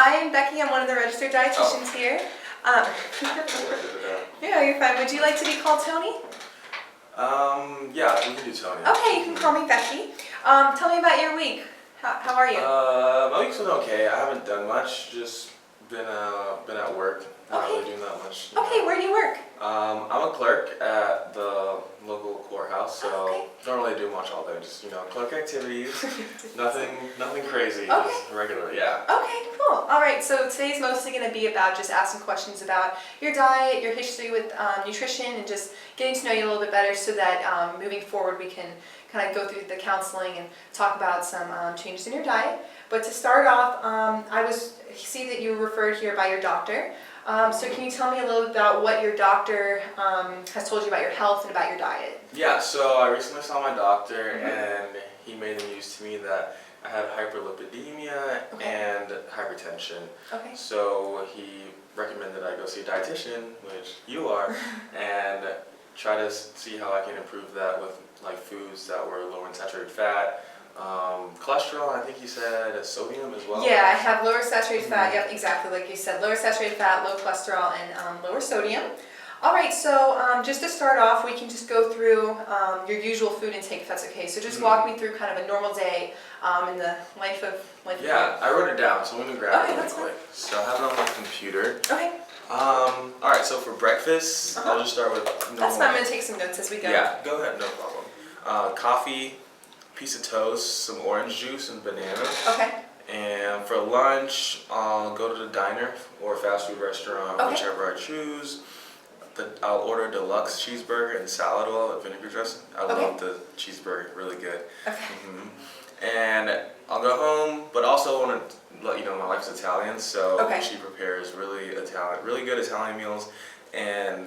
I am Becky. I'm one of the registered dietitians here. Yeah, you're fine. Would you like to be called Tony? Yeah, we can do Tony. Okay, you can call me Becky. Tell me about your week. How are you? My week's been okay. I haven't done much. Just been at work. Not really doing that much. Okay, where do you work? I'm a clerk at the local courthouse, so don't really do much all day. Just clerk activities. nothing crazy. Okay. Just regular, yeah. Okay, cool. All right, so today's mostly going to be about just asking questions about your diet, your history with nutrition, and just getting to know you a little bit better so that moving forward we can kind of go through the counseling and talk about some changes in your diet. But to start off, I see that you were referred here by your doctor. So can you tell me a little about what your doctor has told you about your health and about your diet? Yeah, so I recently saw my doctor and he made the news to me that I had hyperlipidemia and hypertension. Okay. So he recommended I go see a dietitian, which you are, and try to see how I can improve that with like foods that were lower in saturated fat. Cholesterol, I think you said sodium as well. Yeah, I have lower saturated fat. Yep, exactly like you said. Lower saturated fat, low cholesterol, and lower sodium. All right, so just to start off, we can just go through your usual food intake, if that's okay. So just walk me through kind of a normal day in the life of Yeah, I wrote it down, so I'm gonna grab it really that's quick. So I have it on my computer. Okay. All right, so for breakfast, I'll just start with normal. That's fine. I'm gonna take some notes as we go. Yeah, go ahead, no problem. Coffee, piece of toast, some orange juice, and banana. Okay. And for lunch, I'll go to the diner or fast food restaurant, whichever I choose. I'll order a deluxe cheeseburger and salad oil with vinegar dressing. I love the cheeseburger, really good. Okay. And I'll go home, but also want to let you know my wife's Italian, so she prepares really good Italian meals. And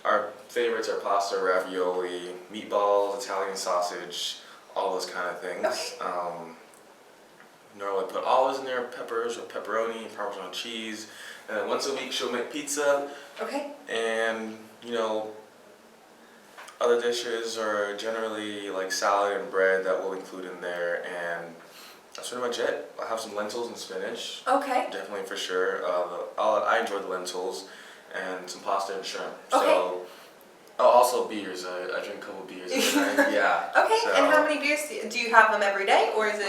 our favorites are pasta, ravioli, meatballs, Italian sausage, all those kind of things. Okay. Normally put olives in there, peppers with pepperoni, Parmesan cheese. And then once a week she'll make pizza. Okay. And other dishes are generally like salad and bread that we'll include in there, and that's pretty much it. I'll have some lentils and spinach. Okay. Definitely for sure. I enjoy the lentils, and some pasta and shrimp. Okay. So, also beers. I drink a couple beers every night. Yeah. Okay. So, and how many beers do you have them every day, or is it?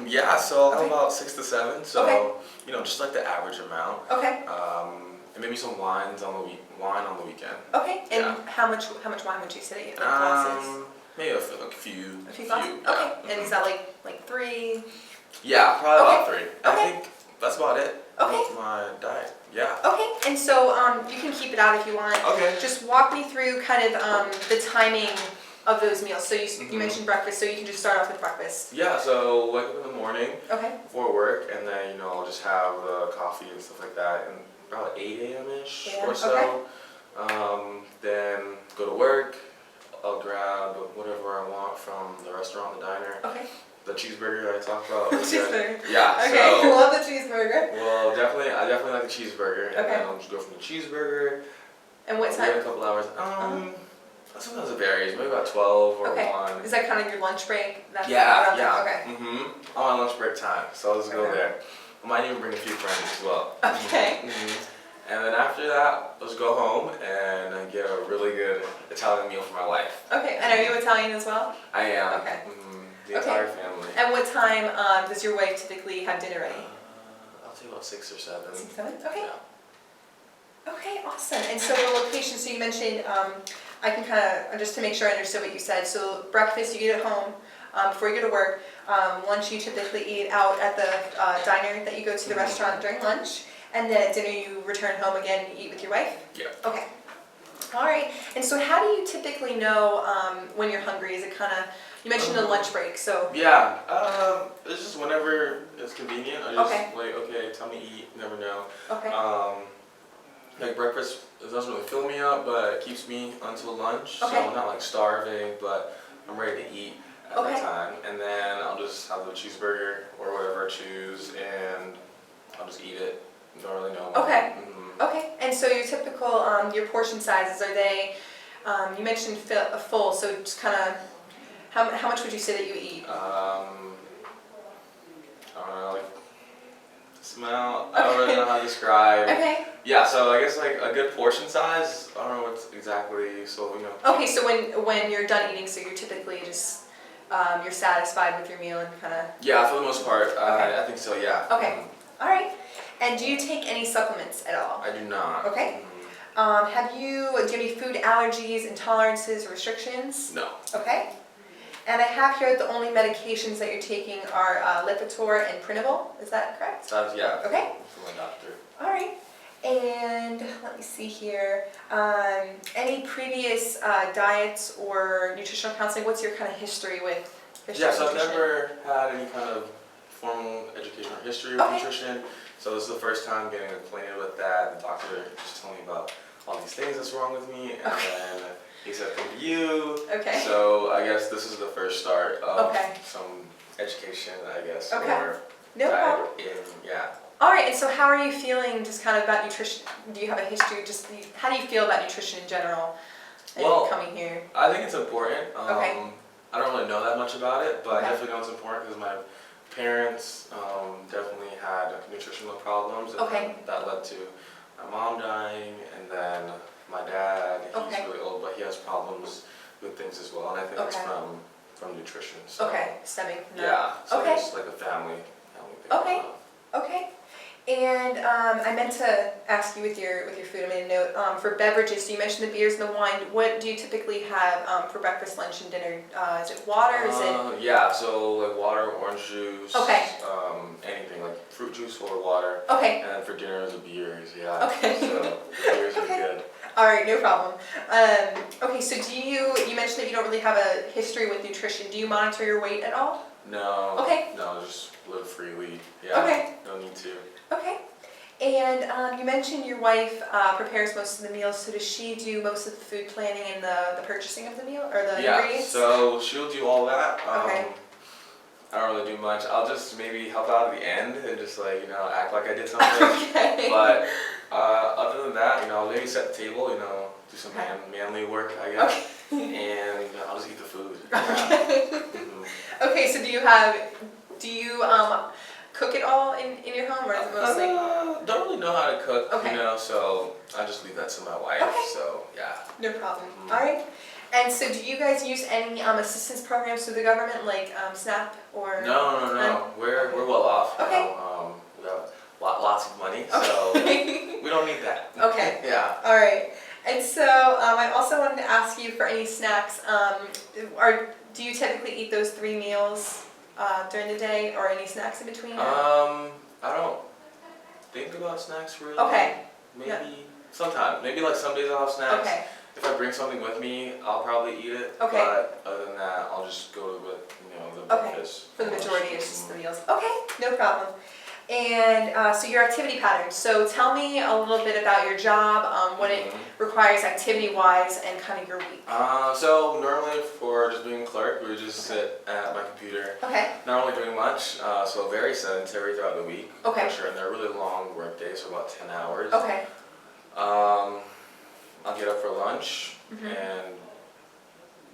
Yeah. So I'll have about 6 to 7. So just like the average amount. Okay. And maybe some wine on the weekend. Okay. And how much wine would you say glasses? Maybe a few. A few glasses. Okay. And is that like 3? Yeah, probably about 3. Okay. I think that's about it. Okay. With my diet. Yeah. Okay. And so you can keep it out if you want. Okay. Just walk me through kind of the timing of those meals. So you mentioned breakfast, so you can just start off with breakfast. Yeah. So wake up in the morning. Okay. Before work, and then I'll just have coffee and stuff like that, and about 8 a.m.-ish or so. Then go to work. I'll grab whatever I want from the restaurant, the diner. Okay. The cheeseburger that I talked about. Cheeseburger. Yeah. Okay. So, Love the cheeseburger. Well, I definitely like the cheeseburger. Okay. And then I'll just go from the cheeseburger. And what time? Wait a couple hours. Sometimes it varies. Maybe about 12 or 1. Is that kind of your lunch break? Yeah. Okay. On my lunch break time, so I'll just go there. I might even bring a few friends as well. Okay. And then after that, let's go home and get a really good Italian meal for my wife. Okay. And are you Italian as well? I am. Okay. The entire family. And what time does your wife typically have dinner ready? I'll say about 6 or 7. 6, 7? Okay. Yeah. Okay, awesome. And so the location, so you mentioned, I can kind of, just to make sure I understood what you said, so breakfast you eat at home before you go to work. Lunch you typically eat out at the diner that you go to the restaurant during lunch. And then at dinner you return home again and eat with your wife? Yeah. Okay. All right. And so how do you typically know when you're hungry? Is it kind of, you mentioned the lunch break, so. Yeah. It's just whenever it's convenient. I just tell me to eat, never know. Okay. Like breakfast, it doesn't really fill me up, but it keeps me until lunch. Okay. So I'm not like starving, but I'm ready to eat at that time. And then I'll just have the cheeseburger or whatever I choose, and I'll just eat it. Don't really know. Okay. Okay. And so your typical, your portion sizes, are they, you mentioned full, so just kind of, how much would you say that you eat? I don't know, like smell. I don't really know how to describe. Okay. Yeah, so I guess like a good portion size. I don't know what's exactly. So you know. Okay, so when you're done eating, so you're typically just you're satisfied with your meal and kind of. Yeah, for the most part, Okay. I think so. Yeah. Okay. All right. And do you take any supplements at all? I do not. Okay. Do you have any food allergies, intolerances, or restrictions? No. Okay. And I have here the only medications that you're taking are Lipitor and Printable. Is that correct? That's yeah. Okay. From my doctor. All right. And let me see here. Any previous diets or nutritional counseling? What's your kind of history with Yeah, so I've nutrition? never had any kind of formal educational history with nutrition. So this is the first time getting acquainted with that. The doctor just told me about all these things that's wrong with me, and then he said, "Come to you." Okay. So I guess this is the first start of Okay. some education, I guess, Okay. or No problem. yeah. All right, and so how are you feeling just kind of about nutrition? Do you have a history, how do you feel about nutrition in general and Well, coming here? I think it's important. Okay. I don't really know that much about it, but Okay. I definitely know it's important because my parents definitely had nutritional problems, and Okay. that led to my mom dying, and then my dad, he's Okay. really old, but he has problems with things as well, and I think it's Okay. from nutrition. So, Okay, stemming from that. yeah, so Okay. it's like a family thing. Okay. Okay. And I meant to ask you with your food. I made a note for beverages. So you mentioned the beers and the wine. What do you typically have for breakfast, lunch, and dinner? Is it water? Is it? Yeah, so like water, orange juice. Okay. Anything like fruit juice or water. Okay. And then for dinner, the beers. Yeah. Okay. So the beers are Okay. good. All right, no problem. Okay, so you mentioned that you don't really have a history with nutrition. Do you monitor your weight at all? No. Okay. No, just live freely. Yeah. Okay. No need to. Okay. And you mentioned your wife prepares most of the meals, so does she do most of the food planning and the purchasing of the meal, or the ingredients? So she'll do all that. Okay. I don't really do much. I'll just maybe help out at the end and just like, act like I did something. Okay. But other than that, I'll maybe set the table, do some Okay. manly work, I guess. Okay. And I'll just eat the food. Okay. Mhm. Okay, so do you cook it all in your home, or is it mostly? Don't really know how to cook, Okay. so I just leave that to my wife. Okay. So yeah. No problem. Mhm. All right. And so do you guys use any assistance programs through the government, like SNAP or? No. None? We're well off. Okay. We have lots of money, so Okay. we don't need that. Okay. Yeah. All right. And so I also wanted to ask you for any snacks. Do you typically eat those 3 meals during the day, or any snacks in between? I don't think about snacks really. Okay. Maybe Yeah. sometimes. Maybe like some days I'll have snacks. Okay. If I bring something with me, I'll probably eat it. Okay. But other than that, I'll just go with the breakfast. For the majority, it's just the meals. Okay, no problem. And so your activity patterns. So tell me a little bit about your job, what it requires activity-wise, and kind of your week. So normally for just being a clerk, we just sit at my computer. Okay. Not really doing much, so very sedentary throughout the week. Okay. For sure, and they're really long work days, so about 10 hours. Okay. I'll get up for lunch Mhm. and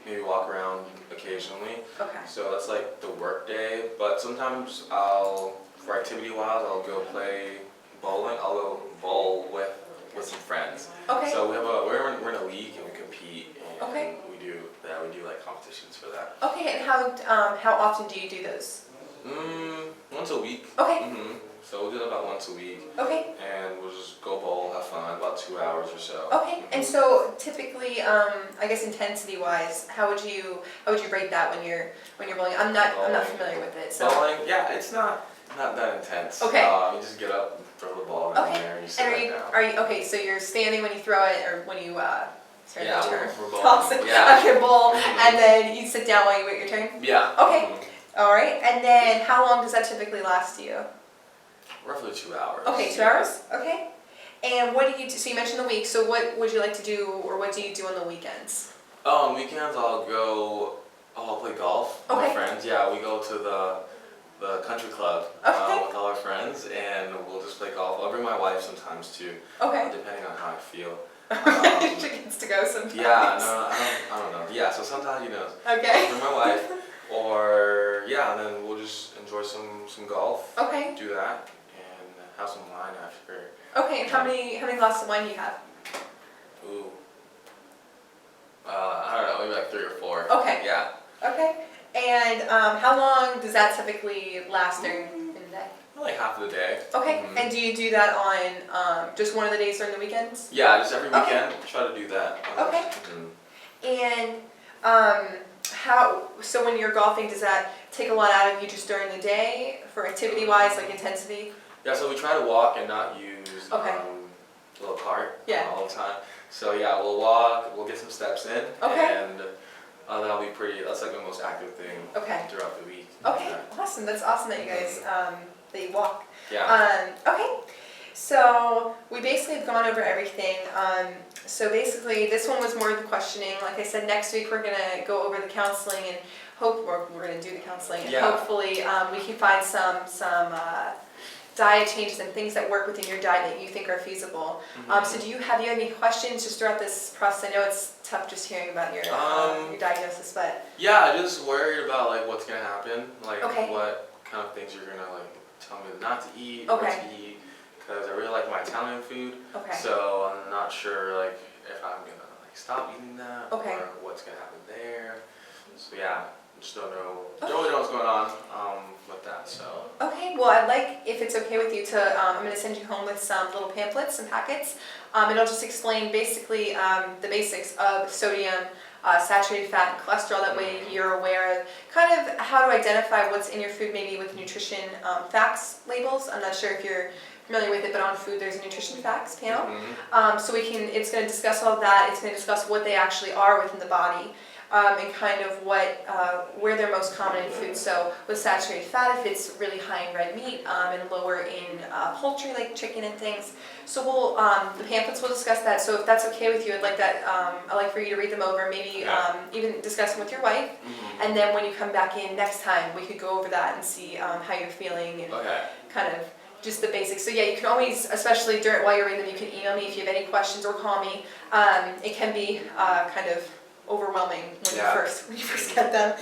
maybe walk around occasionally. Okay. So that's like the work day, but sometimes for activity-wise, I'll go play bowling. I'll go bowl with some friends. Okay. So we're in a league and we compete, and Okay. we do like competitions for that. Okay, and how often do you do those? Once a week. Okay. So we'll do it about once a week, Okay. and we'll just go bowl, have fun, about 2 hours or so. Okay. And so typically, I guess intensity-wise, how would you rate that when you're bowling? I'm not familiar with it. So. Bowling, yeah, it's not that intense. Okay. You just get up, throw the ball in Okay. there, and you sit And back down. okay? So you're standing when you throw it, or when you sorry, Yeah, the term. we're bowling. Toss it. Yeah. Okay, bowl, Mhm. and then you sit down while you wait your turn. Yeah. Okay. Mhm. All right. And then how long does that typically last you? Roughly 2 hours. Okay, 2 hours. Okay. And what do you do? So you mentioned the week. So what would you like to do, or what do you do on the weekends? On weekends, I'll play golf with Okay. my friends. Yeah, we go to the country club Okay. with all our friends, and we'll just play golf. I'll bring my wife sometimes too, Okay. depending on how I feel. She gets to go sometimes. Yeah, no, I don't know. Yeah, so sometimes, I'll Okay. bring my wife, or, and then we'll just enjoy some golf. Okay. Do that, and have some wine after. Okay, and how many glasses of wine do you have? Ooh. I don't know, maybe like 3 or 4. Okay. Yeah. Okay. And how long does that typically last during the day? Like half of the day. Okay. And do you do that on just one of the days during the weekends? Yeah, just every weekend. Try to do that. Okay. And so when you're golfing, does that take a lot out of you just during the day for activity-wise, like intensity? Yeah, so we try to walk and not use the little cart all the time. So yeah, we'll walk, we'll get some steps in, and that'll be that's like the most active thing throughout the week. Okay, awesome. That's awesome that you guys, that you walk. Yeah. Okay, so we basically have gone over everything. So basically this one was more of the questioning. Like I said, next week we're gonna go over the counseling and we're gonna do the counseling and hopefully we can find some diet changes and things that work within your diet that you think are feasible. So do you have any questions just throughout this process? I know it's tough just hearing about your diagnosis, but yeah, just worried about like what's gonna happen, like what kind of things you're gonna like tell me not to eat, what to eat, because I really like my Italian food. So I'm not sure like if I'm gonna like stop eating that or what's gonna happen there. So yeah. Just don't really know what's going on with that, so. Okay, well I'd like, if it's okay with you, to, I'm going to send you home with some little pamphlets, some packets. It'll just explain basically the basics of sodium, saturated fat, and cholesterol. That way you're aware of kind of how to identify what's in your food, maybe with nutrition facts labels. I'm not sure if you're familiar with it, but on food there's a nutrition facts panel. So it's going to discuss all of that. It's going to discuss what they actually are within the body. And kind of where they're most common in food. So with saturated fat, if it's really high in red meat and lower in poultry like chicken and things. So the pamphlets will discuss that. So if that's okay with you, I'd like for you to read them over, maybe even discuss them with your wife. And then when you come back in next time, we could go over that and see how you're feeling and kind of just the basics. So yeah, you can always, especially while you're reading them, you can email me if you have any questions or call me. It can be kind of overwhelming when you first get them.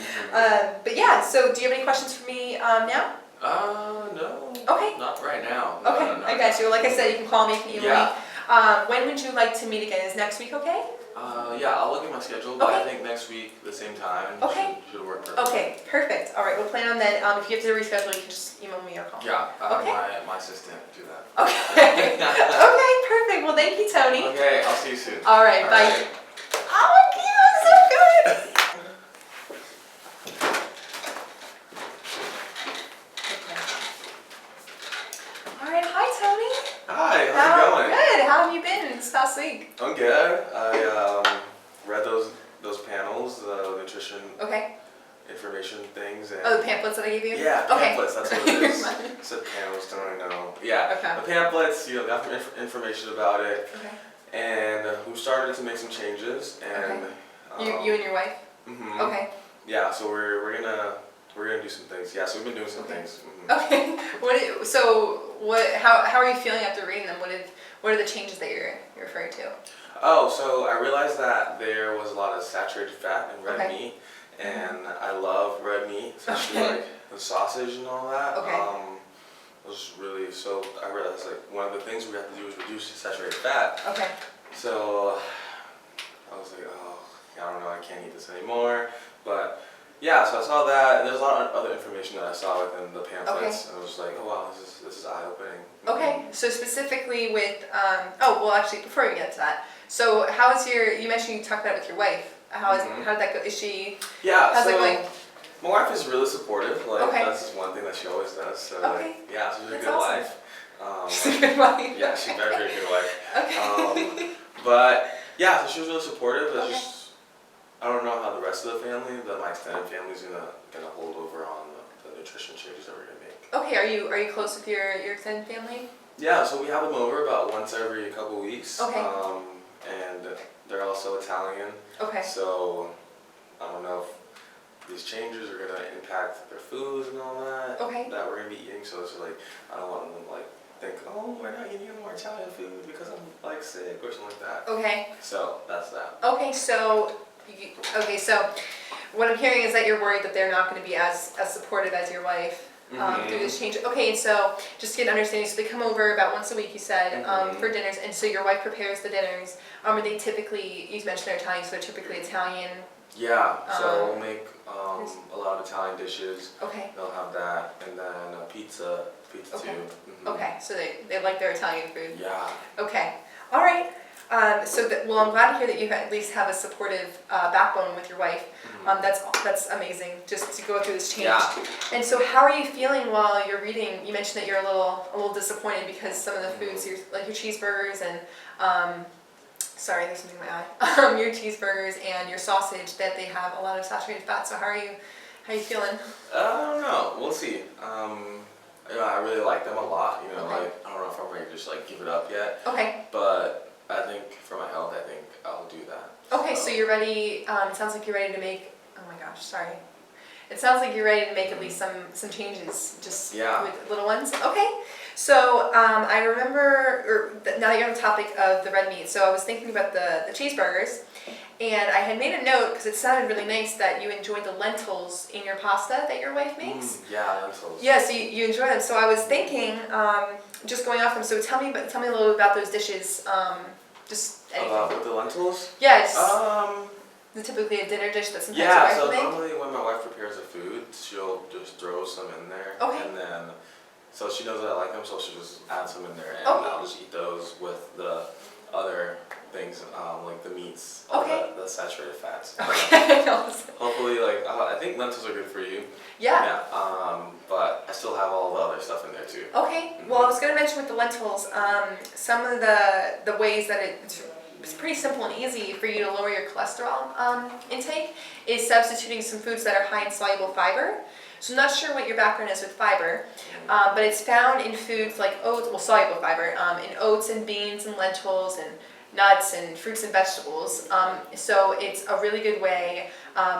But yeah, so do you have any questions for me now? No. Okay. Not right now. Okay, No. I got you. Like I said, you can call me, you can email me. When would you like to meet again? Is next week okay? Yeah, I'll look at my schedule, but I think next week, the same time, should work perfect. Okay, perfect. All right, we'll plan on that. If you have to reschedule, you can just email me or call me. Yeah, my assistant do that. Okay. Okay, perfect. Well, thank you, Tony. Okay, I'll see you soon. All right, bye. Oh, my so good. All right, hi, Tony. Hi, how's it going? Good. How have you been this past week? I'm good. I read those panels, the nutrition information things. And the pamphlets that I gave you? Yeah, pamphlets, that's what it is. I said panels, don't I know? Yeah, the pamphlets, got information about it. And we started to make some changes. And you and your wife? Okay. Yeah, so we're gonna do some things. Yeah, so we've been doing some things. Okay. How are you feeling after reading them? What are the changes that you're referring to? Oh, so I realized that there was a lot of saturated fat in red meat, and I love red meat, especially like the sausage and all that. It was really, so I realized like one of the things we have to do is reduce saturated fat. So I was like, oh, I don't know, I can't eat this anymore. But yeah, so I saw that, and there's a lot of other information that I saw within the pamphlets, and I was like, oh wow, this is eye-opening. Okay, so specifically with, actually, before we get to that, so you mentioned you talked about it with your wife. How did that go? How's it going? My wife is really supportive. Like that's just one thing that she always does. So yeah, she's a good wife. She's a good wife. Yeah, she's a very, very good wife. But yeah, so she was really supportive. It's just I don't know how the rest of the family, my extended family, is gonna hold over on the nutrition changes that we're gonna make. Okay, are you close with your extended family? Yeah, so we have them over about once every couple weeks. Okay. And they're also Italian. Okay. So I don't know if these changes are gonna impact their foods and all that that we're gonna be eating. So it's like I don't want them to like think, oh, we're not eating more Italian food because I'm like sick or something like that. Okay. So that's that. Okay, so what I'm hearing is that you're worried that they're not going to be as supportive as your wife through this change. Okay, and so just to get an understanding, so they come over about once a week, you said, for dinners, and so your wife prepares the dinners. Are they typically, you mentioned they're Italian, so they're typically Italian? Yeah, so we'll make a lot of Italian dishes. Okay. They'll have that, and then pizza Okay. too. Okay, so they like their Italian food. Yeah. Okay, all right. Well, I'm glad to hear that you at least have a supportive backbone with your wife. That's amazing, just to go through this change. Yeah. And so, how are you feeling while you're reading? You mentioned that you're a little disappointed because some of the foods, like your cheeseburgers and sorry, there's something in my eye. Your cheeseburgers and your sausage, that they have a lot of saturated fat. So how are you feeling? I don't know. We'll see. I really like them a lot. Okay. Like I don't know if I'm ready to just like give it up yet. Okay. But I think for my health, I think I'll do that. Okay, so you're ready. It sounds like you're ready to make. Oh my gosh, sorry. It sounds like you're ready to make at least some changes, just with little ones. Okay. So I remember, now that you're on the topic of the red meat, so I was thinking about the cheeseburgers, and I had made a note because it sounded really nice that you enjoyed the lentils in your pasta that your wife makes. Yeah, lentils. Yeah, so you enjoy them. So I was thinking, just going off them. So tell me a little bit about those dishes. Just anything. With the lentils? Yeah, typically a dinner dish that sometimes your wife so will make. normally when my wife prepares the food, she'll just throw some in there. Okay. And then, so she knows that I like them, so she'll just add some in there, and Okay. I'll just eat those with the other things, like the meats, Okay. the saturated fats. Okay. Hopefully, like, I think lentils are good for you. Yeah. But I still have all the other stuff in there too. Okay. Well, I was going to mention with the lentils, some of the ways that it's pretty simple and easy for you to lower your cholesterol intake is substituting some foods that are high in soluble fiber. So I'm not sure what your background is with fiber, but it's found in foods like oats, well, soluble fiber, in oats and beans and lentils and nuts and fruits and vegetables. So it's a really good way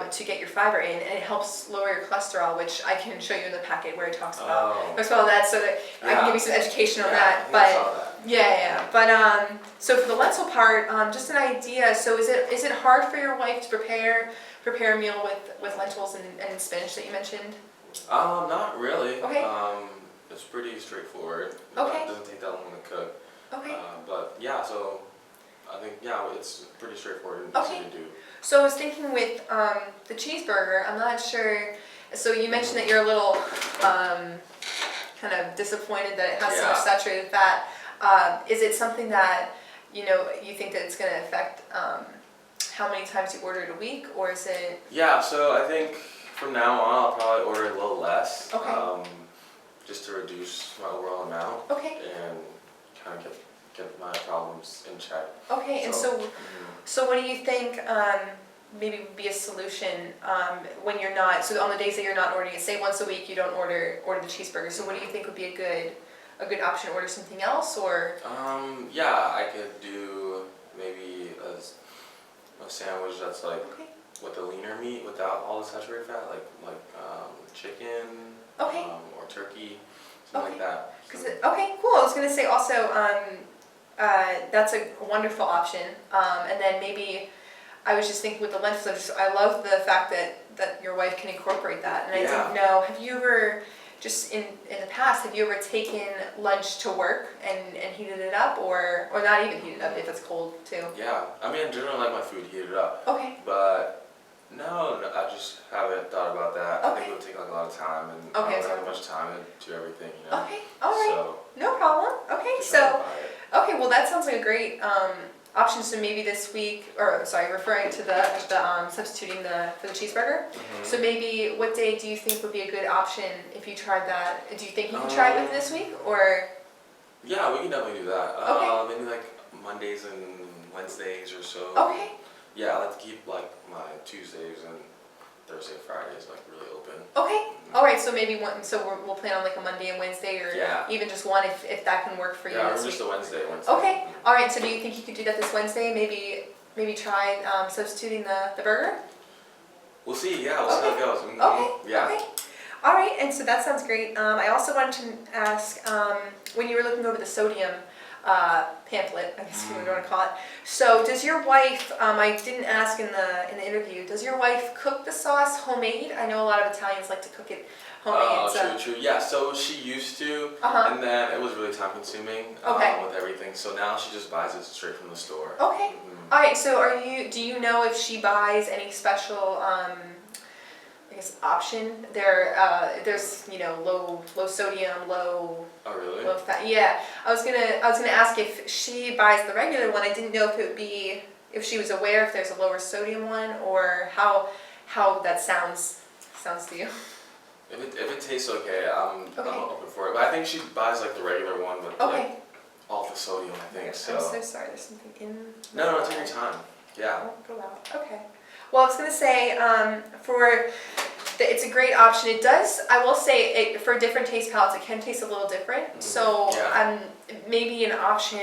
to get your fiber in, and it helps lower your cholesterol, which I can show you in the packet where it talks about that, so that I can give you some education on that. I saw that. Yeah. But so for the lentil part, just an idea. So is it hard for your wife to prepare a meal with lentils and spinach that you mentioned? Not really. Okay. It's pretty straightforward. Okay. It doesn't take that long to cook. Okay. But yeah, so I think it's pretty straightforward and easy to do. So I was thinking with the cheeseburger, I'm not sure. So you mentioned that you're a little kind of disappointed that it has so much saturated fat. Is it something that you think that it's going to affect how many times you order it a week, or is it? Yeah, so I think from now on I'll probably order a little less. Okay. Just to reduce my overall amount. Okay. And kind of get my problems in check. Okay, and so what do you think maybe would be a solution when you're not, so on the days that you're not ordering it, say once a week you don't order the cheeseburger, so what do you think would be a good option? Order something else, or? Yeah, I could do maybe a sandwich that's like with the leaner meat without all the saturated fat, like chicken or turkey, something like that. Okay, cool. I was going to say also, that's a wonderful option. And then maybe I was just thinking with the lentils, I love the fact that your wife can incorporate that. And I didn't know, have you ever, just in the past, have you ever taken lunch to work and heated it up, or not even heated up if it's cold too? Yeah, I mean, I generally like my food heated up. Okay. But no, I just haven't thought about that. I think it would take like a lot of time, and I don't have much time to do everything, Okay, all right, so, no problem. Okay, well that sounds like a great option. So maybe this week, referring to the substituting for the cheeseburger. So maybe what day do you think would be a good option if you tried that? Do you think you can try it with this week, or? Yeah, we can definitely do that. Okay. Maybe like Mondays and Wednesdays or so. Okay. Yeah, I like to keep like my Tuesdays and Thursday, Fridays like really open. Okay. All right. So maybe we'll plan on like a Monday and Wednesday, or even just one if that can work for you. Yeah, or this just week. a Wednesday. Okay. All right. So do you think you could do that this Wednesday? Maybe try substituting the burger. We'll see. Yeah, we'll see how it goes. Okay. Yeah. Okay. All right. And so that sounds great. I also wanted to ask when you were looking over the sodium. pamphlet, I guess you would want to call it. So does your wife, I didn't ask in the interview, does your wife cook the sauce homemade? I know a lot of Italians like to cook it homemade. True. Yeah, so she used to, and then it was really time consuming with everything. So now she just buys it straight from the store. Okay. All right. So do you know if she buys any special, I guess, option? There's low sodium, low. Oh really? Low fat. Yeah. I was gonna ask if she buys the regular one. I didn't know if it would be, if she was aware if there's a lower sodium one, or how that sounds to you. If it tastes okay, I'm open for it. But I think she buys like the regular one with like all the sodium, I think. So. I'm so sorry. There's something in. No, take your time. Yeah. Go out. Okay. Well, I was gonna say it's a great option. It does. I will say for different taste palates, it can taste a little different. So maybe an option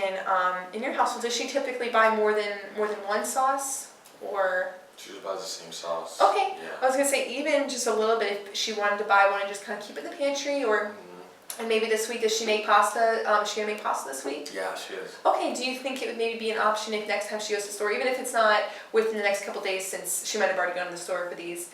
in your household. Does she typically buy more than one sauce, or? She just buys the same sauce. Okay. Yeah. I was gonna say even just a little bit if she wanted to buy one and just kind of keep it in the pantry, or and maybe this week does she make pasta? Is she gonna make pasta this week? Yeah, she is. Okay. Do you think it would maybe be an option if next time she goes to the store, even if it's not within the next couple days, since she might have already gone to the store for these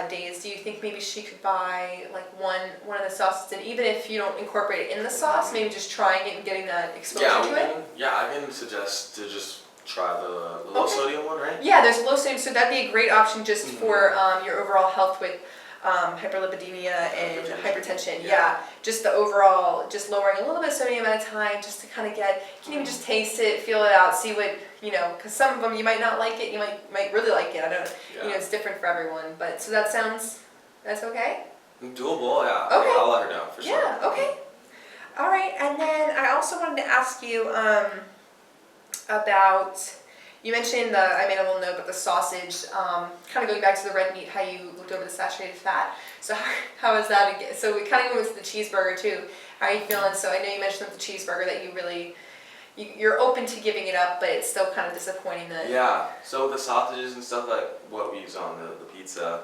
days? Do you think maybe she could buy like one of the sauces, and even if you don't incorporate it in the sauce, maybe just trying it and getting that exposure to it? Yeah, I can suggest to just try the low sodium one, right? Yeah, there's low sodium, so that'd be a great option just for your overall health with hyperlipidemia and hypertension. Yeah, just the overall, just lowering a little bit of sodium at a time, just to kind of you can even just taste it, feel it out, see what, because some of them you might not like it, you might really like it. I don't know, it's different for everyone. But so that's okay? Doable, yeah. Okay. I'll let her know for sure. Yeah, okay. All right, and then I also wanted to ask you about, you mentioned I made a little note about the sausage, kind of going back to the red meat, how you looked over the saturated fat. So how is that again? So we kind of go with the cheeseburger too. How are you feeling? So I know you mentioned with the cheeseburger that you really, you're open to giving it up, but it's still kind of disappointing that. Yeah, so the sausages and stuff, like what we use on the pizza,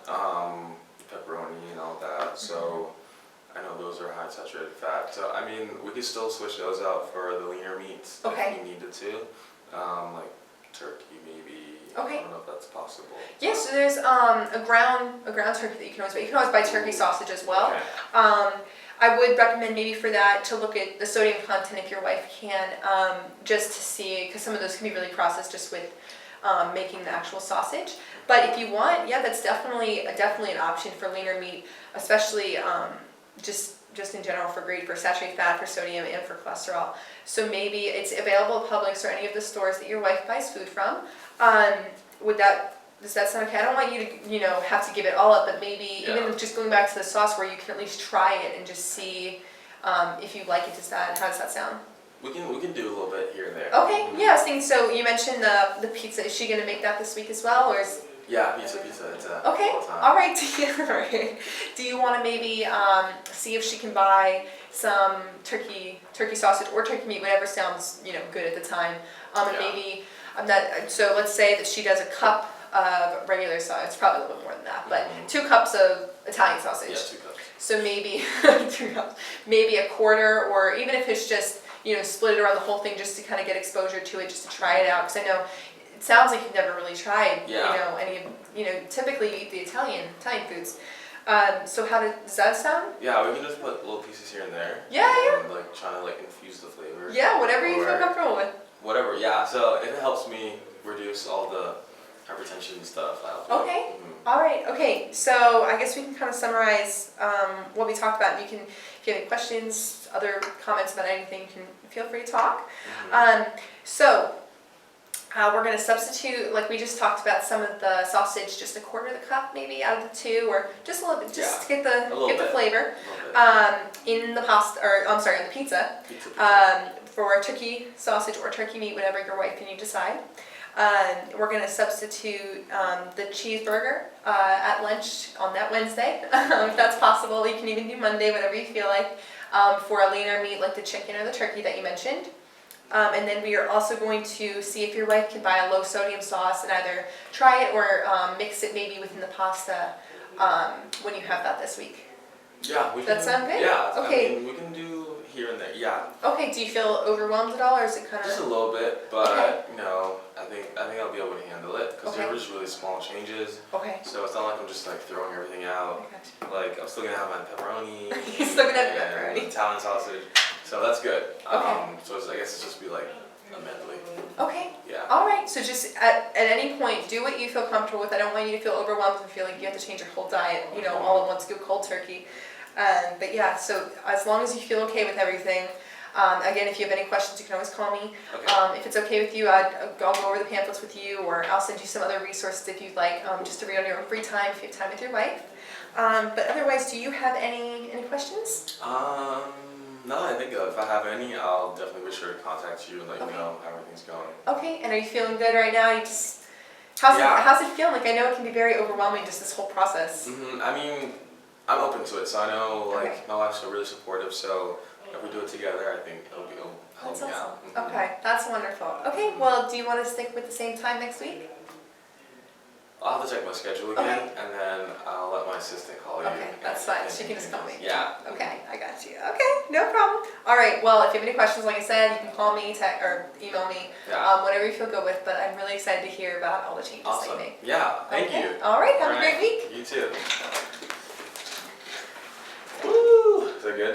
pepperoni and all that, so I know those are high saturated fat. So I mean, we could still switch those out for the leaner meats if we needed to, like turkey maybe. Okay. I don't know if that's possible. Yeah, so there's a ground turkey that you can always buy. You can always buy turkey sausage as well. Okay. I would recommend maybe for that to look at the sodium content if your wife can, just to see, because some of those can be really processed just with making the actual sausage. But if you want, yeah, that's definitely an option for leaner meat, especially just in general for saturated fat, for sodium, and for cholesterol. So maybe it's available at Publix or any of the stores that your wife buys food from. Does that sound okay? I don't want you to, have to give it all up, but maybe even just going back to the sauce where you can at least try it and just see if you like it. How does that sound? We can do a little bit here and there. Okay, yeah, I was thinking, so you mentioned the pizza. Is she going to make that this week as well, or is? Yeah, pizza. It's okay, all right. Do you want to maybe see if she can buy some turkey sausage or turkey meat, whatever sounds good at the time, and maybe so let's say that she does a cup of regular sausage. It's probably a little bit more than that, but 2 cups of Italian sausage. Yeah, 2 cups. So maybe 2 cups, maybe a quarter, or even if it's just split it around the whole thing, just to kind of get exposure to it, just to try it out. Because I know it sounds like you've never really tried typically you eat the Italian foods. So does that sound? Yeah, we can just put little pieces here and there. Yeah. And trying to infuse the flavor. Yeah, whatever you feel comfortable with. Whatever, yeah. So if it helps me reduce all the hypertension stuff, I'll do it. All right. Okay. So I guess we can kind of summarize what we talked about. If you have any questions, other comments about anything, you can feel free to talk. So we're going to substitute, like we just talked about, some of the sausage, just a quarter of the cup maybe out of the 2, or just a little bit, just to get the flavor. In the pasta, or I'm sorry, in the pizza. For turkey sausage or turkey meat, whatever your wife and you decide. We're going to substitute the cheeseburger at lunch on that Wednesday, if that's possible. You can even do Monday, whatever you feel like, for a leaner meat like the chicken or the turkey that you mentioned. And then we are also going to see if your wife can buy a low sodium sauce and either try it or mix it maybe within the pasta when you have that this week. Yeah, that sound good? Yeah. Okay. I mean, we can do here and there. Yeah. Okay. Do you feel overwhelmed at all, or is it kind Just a of? little bit, but Okay. you know, I think I'll be able to handle it because Okay. they're just really small changes. Okay. So it's not like I'm just like throwing everything out. I Like I'm still gonna have my pepperoni. You're still gonna have and pepperoni. Italian sausage. So that's good. Okay. So I guess it's just be like a medley. Okay. Yeah. All right. So just at any point, do what you feel comfortable with. I don't want you to feel overwhelmed and feel like you have to change your whole diet, you know, all at once, go cold turkey. But yeah, so as long as you feel okay with everything, again, if you have any questions, you can always call me. Okay. If it's okay with you, I'll go over the pamphlets with you, or I'll send you some other resources if you'd like, just to read on your own free time if you have time with your wife. But otherwise, do you have any questions? No, I think if I have any, I'll definitely be sure to contact you and let you Okay. know how everything's going. Okay, and are you feeling good right now? You just Yeah. how's it feeling? Like I know it can be very overwhelming, just this whole process. I mean, I'm open to it, so I know like Okay. my wife's so really supportive. So if we do it together, I think it'll help That's me awesome. out. Mhm. Okay, that's wonderful. Okay, well, do you want to stick with the same time next week? I'll have to check my schedule again, Okay. and then I'll let my assistant call you. Okay, that's fine. She can just call me. Yeah. Okay, I got you. Okay, no problem. All right, well, if you have any questions, like I said, you can call me, or email me, Yeah. whatever you feel good with, but I'm really excited to hear about all the changes that you Awesome. make. Yeah. Thank Okay. you. All right, have a All right. great week. You too. Woo! Is that good?